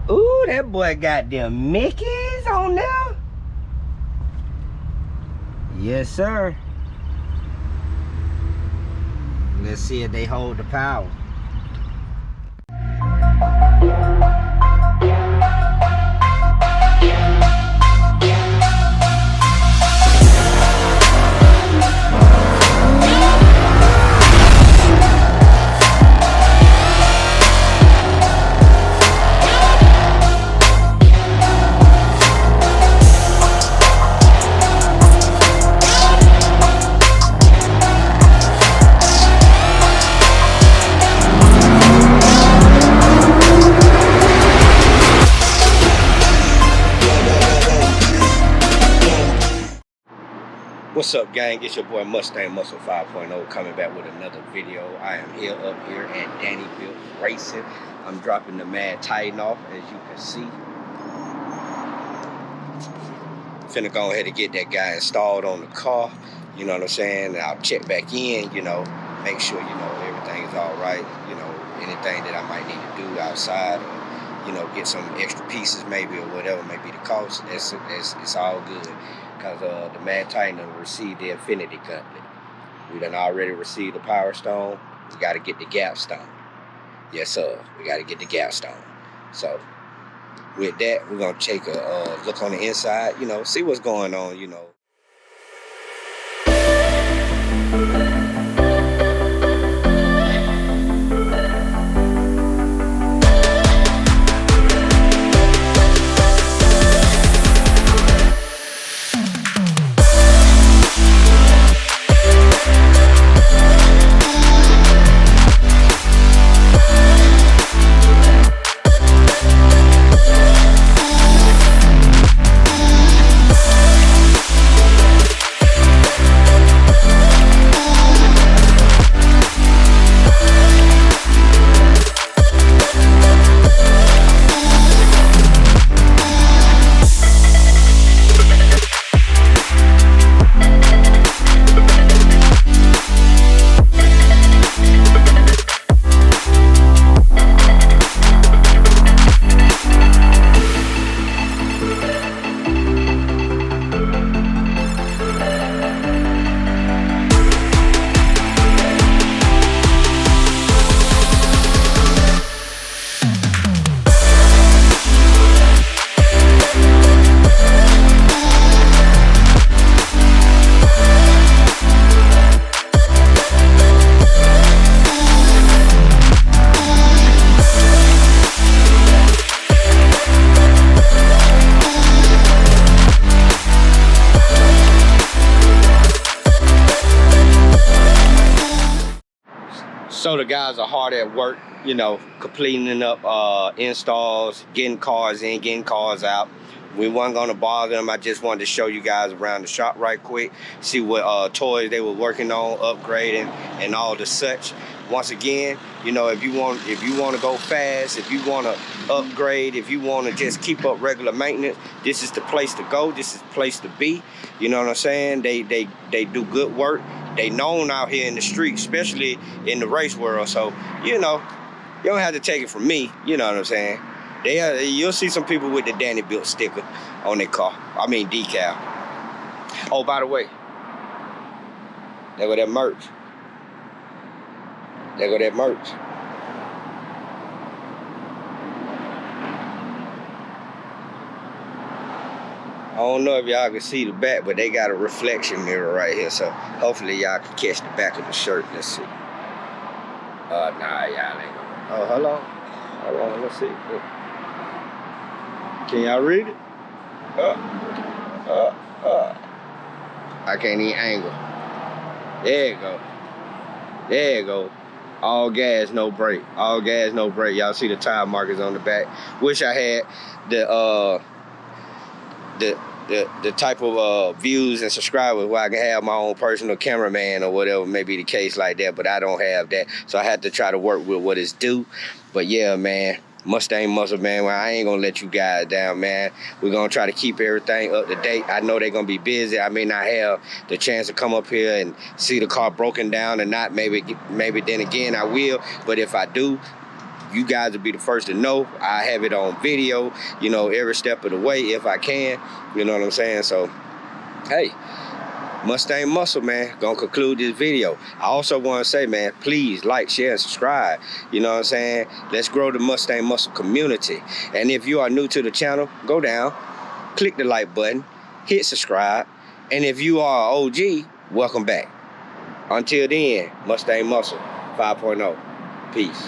Ooh, that boy got them Mickeys on there. Yes, sir. Let's see if they hold the power. What's up, gang? It's your boy Mustang Muscle 5.0 coming back with another video. I am here up here at Kenne Bell Racing. I'm dropping the Mad Titan off, as you can see. Finna go ahead and get that guy installed on the car. You know what I'm saying? I'll check back in, you know, make sure, you know, everything is all right. You know, anything that I might need to do outside, or, you know, get some extra pieces maybe, or whatever may be the cost. It's all good. Because the Mad Titan will receive the Infinity Gauntlet. We done already received the Power Stone. We got to get the Gap Stone. Yes, sir. We got to get the Gap Stone. So, with that, we're going to take a look on the inside, you know, see what's going on, you know. So the guys are hard at work, you know, completing up installs, getting cars in, getting cars out. We weren't gonna bother them. I just wanted to show you guys around the shop right quick, see what toys they were working on, upgrading, and all the such. Once again, you know, if you want to go fast, if you want to upgrade, if you want to just keep up regular maintenance, this is the place to go. This is the place to be. You know what I'm saying? They do good work. They known out here in the street, especially in the race world. So, you know, you don't have to take it from me. You know what I'm saying? You'll see some people with the Kenne Bell sticker on their car. I mean, decal. Oh, by the way, there go that merch. There go that merch. I don't know if y'all can see the back, but they got a reflection mirror right here, so hopefully y'all can catch the back of the shirt. Let's see. Nah, y'all ain't gonna. Oh, hold on, let's see. Can y'all read it? I can't even angle. There you go. There you go. All gas, no brake. All gas, no brake. Y'all see the tire markers on the back. Wish I had the type of views and subscribers where I can have my own personal cameraman or whatever may be the case like that, but I don't have that, so I had to try to work with what is due. But yeah, man, Mustang Muscle, man, well, I ain't gonna let you guys down, man. We're gonna try to keep everything up to date. I know they're gonna be busy. I may not have the chance to come up here and see the car broken down or not. Maybe then again I will, but if I do, You guys will be the first to know. I have it on video, you know, every step of the way if I can. You know what I'm saying? So, hey, Mustang Muscle, man, gonna conclude this video. I also want to say, man, please like, share, and subscribe. You know what I'm saying? Let's grow the Mustang Muscle community. And if you are new to the channel, go down, click the like button, hit subscribe. And if you are an OG, welcome back. Until then, Mustang Muscle 5.0. Peace.